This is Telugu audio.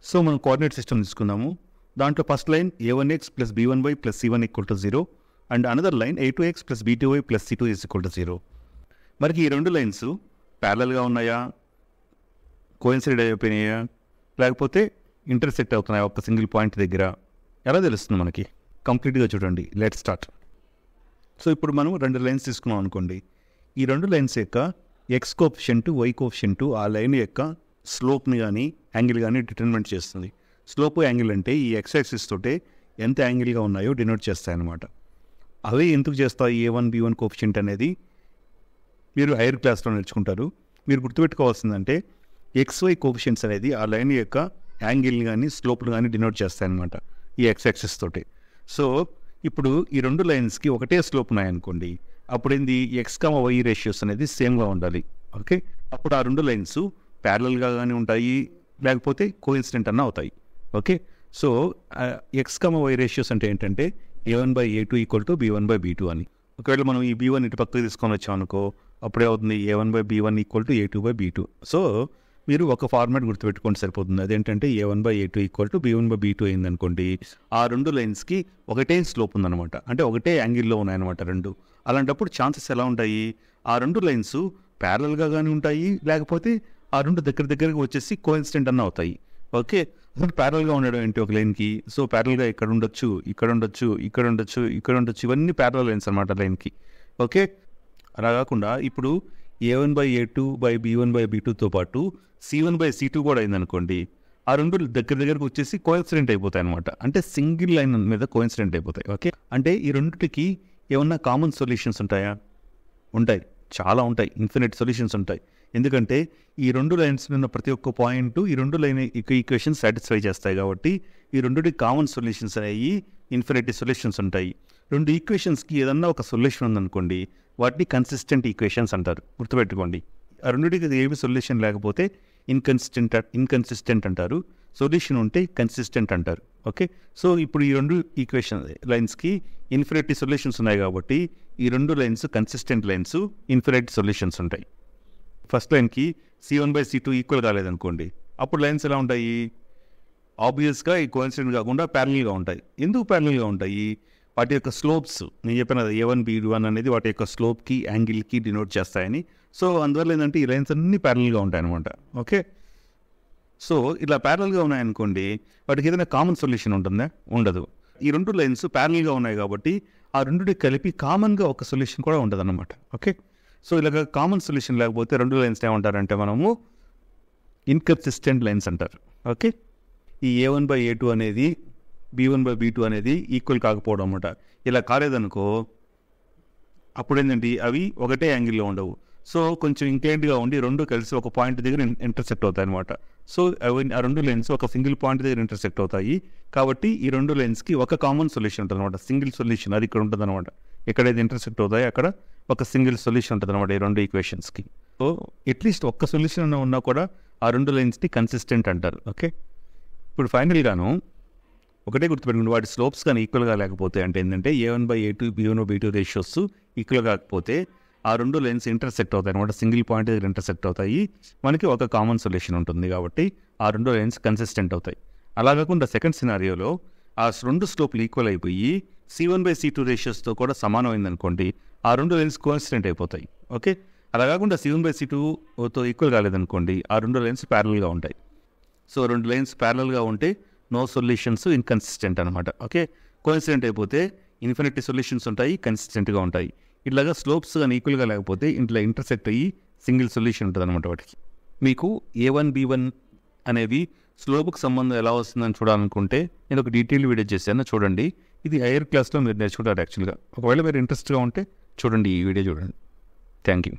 సో మనం కోఆర్డినేట్ సిస్టమ్ తీసుకుందాము. దాంట్లో first line a1x + b1y + c1 = 0 and another line a2x + b2y + c2 = 0. మరి ఈ రెండు లైన్స్ ప్యారలల్గా ఉన్నాయా, కోయిన్సైడ్ అయిపోయినాయా, లేకపోతే ఇంటర్సెక్ట్ అవుతున్నాయా ఒక సింగిల్ పాయింట్ దగ్గర, ఎలా తెలుస్తుంది మనకి? కంప్లీట్గా చూడండి. Let start. సో ఇప్పుడు మనం రెండు లైన్స్ తీసుకున్నాం అనుకోండి. ఈ రెండు లైన్స్ యొక్క ఎక్స్ కోఎఫిషియంట్, వై కోఎఫిషియంట్ ఆ లైన్ యొక్క స్లోప్ని కానీ యాంగిల్ కానీ డిటర్మినేట్ చేస్తుంది. స్లోప్ యాంగిల్ అంటే ఈ ఎక్స్ యాక్సిస్ తోటే ఎంత యాంగిల్గా ఉన్నాయో డినోట్ చేస్తాయన్నమాట. అవి ఎందుకు చేస్తాయి a1 b1 కోఎఫిషియంట్ అనేది మీరు హైయర్ క్లాస్లో నేర్చుకుంటారు. మీరు గుర్తుపెట్టుకోవాల్సిందంటే XY కోఎఫిషియంట్స్ అనేది ఆ లైన్ యొక్క యాంగిల్ని కానీ స్లోప్ని కానీ డినోట్ చేస్తాయన్నమాట ఈ ఎక్స్ యాక్సిస్ తోటి. సో ఇప్పుడు ఈ రెండు లైన్స్కి ఒకటే స్లోప్ ఉన్నాయనుకోండి, అప్పుడు ఏంది x, y రేషియోస్ అనేది సేమ్గా ఉండాలి. ఓకే, అప్పుడు ఆ రెండు లైన్స్ ప్యారలల్గా కానీ ఉంటాయి, లేకపోతే కోఇన్సిడెంట్ అన్న అవుతాయి. Okay, so x, y ratios అంటే ఏంటంటే a1/a2 = b1/b2 అని. ఒకవేళ మనం ఈ b1 ఇటు పక్కకు తీసుకొని వచ్చాం అనుకో, అప్పుడే అవుతుంది a1/b1 = a2/b2. సో మీరు ఒక ఫార్మాట్ గుర్తుపెట్టుకోండి సరిపోతుంది. అదేంటంటే a1/a2 = b1/b2 అయిందనుకోండి, ఆ రెండు లైన్స్కి ఒకటే స్లోప్ ఉందన్నమాట, అంటే ఒకటే యాంగిల్లో ఉన్నాయన్నమాట రెండు. అలాంటప్పుడు ఛాన్సెస్ ఎలా ఉంటాయి? ఆ రెండు లైన్స్ ప్యారలల్గా కానీ ఉంటాయి, లేకపోతే ఆ రెండు దగ్గరికి వచ్చేసి కోఇన్సిడెంట్ అన్న అవుతాయి. ఓకే, అసలు ప్యారల్గా ఉండడం ఏంటి ఒక లైన్కి? సో ప్యారల్గా ఇక్కడ ఉండొచ్చు, ఇక్కడ ఉండొచ్చు, ఇక్కడ ఉండొచ్చు, ఇక్కడ ఉండొచ్చు, ఇవన్నీ ప్యారల్ లైన్స్ అనమాట లైన్కి. ఓకే, అలా కాకుండా ఇప్పుడు a1/a2/b1/b2తో పాటు c1/c2 కూడా అయిందనుకోండి, ఆ రెండు దగ్గరికి వచ్చేసి కోఇన్సిడెంట్ అయిపోతాయి అనమాట, అంటే సింగిల్ లైన్ మీద కోఇన్సిడెంట్ అయిపోతాయి. ఓకే, అంటే ఈ రెండింటికి ఏమన్నా కామన్ సొల్యూషన్స్ ఉంటాయా? ఉంటాయి, చాలా ఉంటాయి, ఇన్ఫినిట్ సొల్యూషన్స్ ఉంటాయి. ఎందుకంటే ఈ రెండు లైన్స్ ఉన్న ప్రతి ఒక్క పాయింట్ ఈ రెండు లైన్ ఈక్వేషన్స్ సాటిస్ఫై చేస్తాయి కాబట్టి ఈ రెండుకి కామన్ సొల్యూషన్స్ అనేవి ఇన్ఫినిటీ సొల్యూషన్స్ ఉంటాయి. రెండు ఈక్వేషన్స్కి ఏదన్నా ఒక సొల్యూషన్ ఉందనుకోండి, వాటిని కన్సిస్టెంట్ ఈక్వేషన్స్ అంటారు. గుర్తుపెట్టుకోండి, ఆ రెండింటికి ఏమి సొల్యూషన్ లేకపోతే ఇన్కన్సిస్టెంట్ అంటారు, సొల్యూషన్ ఉంటే కన్సిస్టెంట్ అంటారు. ఓకే, సో ఇప్పుడు ఈ రెండు ఈక్వేషన్ లైన్స్కి ఇన్ఫినిటీ సొల్యూషన్స్ ఉన్నాయి కాబట్టి ఈ రెండు lines consistent lines, infinity solutions ఉంటాయి. ఫస్ట్ లైన్కి c1/c2 ఈక్వల్ కాలేదనుకోండి, అప్పుడు లైన్స్ ఎలా ఉంటాయి? ఆబ్వియస్గా ఈ కోఇన్సిడెంట్ కాకుండా ప్యారలల్గా ఉంటాయి. ఎందుకు ప్యారలల్గా ఉంటాయి? వాటి యొక్క స్లోప్స్, నేను చెప్పాను కదా a1 b1 అనేది వాటి యొక్క స్లోప్కి యాంగిల్కి డినోట్ చేస్తాయని. సో అందువల్ల ఏంటంటే ఈ లైన్స్ అన్నీ ప్యారలల్గా ఉంటాయి అనమాట. ఓకే, సో ఇలా ప్యారలల్గా ఉన్నాయనుకోండి, వాటికి ఏదైనా కామన్ సొల్యూషన్ ఉంటుందా? ఉండదు. ఈ రెండు లైన్స్ ప్యారలల్గా ఉన్నాయి కాబట్టి ఆ రెండుకి కలిపి కామన్గా ఒక సొల్యూషన్ కూడా ఉంటుంది అన్నమాట. ఓకే, సో ఇలాగ కామన్ సొల్యూషన్ లేకపోతే రెండు లైన్స్ ఏమంటారంటే మనము ఇన్కన్సిస్టెంట్ లైన్స్ అంటారు. ఓకే, ఈ a1/a2 అనేది b1/b2 అనేది ఈక్వల్ కాకపోవడం అన్నమాట. ఇలా కాలేదనుకో, అప్పుడు ఏంటంటే అవి ఒకటే యాంగిల్లో ఉండవు. సో కొంచెం ఇంక్లైన్డ్గా ఉండి రెండు కలిసి ఒక పాయింట్ దగ్గర ఇంటర్సెక్ట్ అవుతాయి అనమాట. సో ఆ రెండు లైన్స్ ఒక సింగిల్ పాయింట్ దగ్గర ఇంటర్సెక్ట్ అవుతాయి కాబట్టి ఈ రెండు లైన్స్కి ఒక కామన్ సొల్యూషన్ ఉంటుంది అనమాట, సింగిల్ సొల్యూషన్. అది ఇక్కడ ఉంటుంది అనమాట, ఎక్కడైతే ఇంటర్సెక్ట్ అవుతాయో అక్కడ ఒక సింగిల్ సొల్యూషన్ ఉంటుంది అనమాట ఈ రెండు ఈక్వేషన్స్కి. సో అట్లీస్ట్ ఒక్క సొల్యూషన్ ఉన్నా కూడా ఆ రెండు లైన్స్ని కన్సిస్టెంట్ అంటారు. ఓకే, ఇప్పుడు ఫైనల్గాను ఒకటే గుర్తుపెట్టుకుంటే వాటి స్లోప్స్ కానీ ఈక్వల్గా లేకపోతే అంటే ఏంటంటే a1/a2 b1/b2 రేషియోస్ ఈక్వల్ కాకపోతే ఆ రెండు లైన్స్ ఇంటర్సెక్ట్ అవుతాయి అనమాట, సింగిల్ పాయింట్ దగ్గర ఇంటర్సెక్ట్ అవుతాయి, మనకి ఒక కామన్ సొల్యూషన్ ఉంటుంది కాబట్టి ఆ రెండు లైన్స్ కన్సిస్టెంట్ అవుతాయి. అలా కాకుండా సెకండ్ సినారియోలో ఆ రెండు స్లోప్లు ఈక్వల్ అయిపోయి c1/c2 రేషియోస్తో కూడా సమానమైందనుకోండి, ఆ రెండు లైన్స్ కోఇన్సిడెంట్ అయిపోతాయి. ఓకే, అలా కాకుండా c1/c2తో ఈక్వల్ కాలేదనుకోండి, ఆ రెండు లైన్స్ ప్యారలల్గా ఉంటాయి. సో రెండు లైన్స్ ప్యారలల్గా ఉంటే నో సొల్యూషన్స్, ఇన్కన్సిస్టెంట్ అనమాట. ఓకే, కోఇన్సిడెంట్ అయిపోతే ఇన్ఫినిటీ సొల్యూషన్స్ ఉంటాయి, కన్సిస్టెంట్గా ఉంటాయి. ఇట్లాగా స్లోప్స్ కానీ ఈక్వల్గా లేకపోతే ఇంట్లో ఇంటర్సెక్ట్ అయ్యి సింగిల్ సొల్యూషన్ ఉంటుంది అనమాట వాటికి. మీకు a1 b1 అనేవి స్లోప్కి సంబంధం ఎలా వస్తుందని చూడాలనుకుంటే నేను ఒక డీటెయిల్ వీడియో చేశాను, చూడండి. ఇది హైయర్ క్లాస్లో మీరు నేర్చుకుంటారు యాక్చువల్గా. ఒకవేళ మీరు ఇంట్రెస్ట్గా ఉంటే చూడండి, ఈ వీడియో చూడండి. Thank you.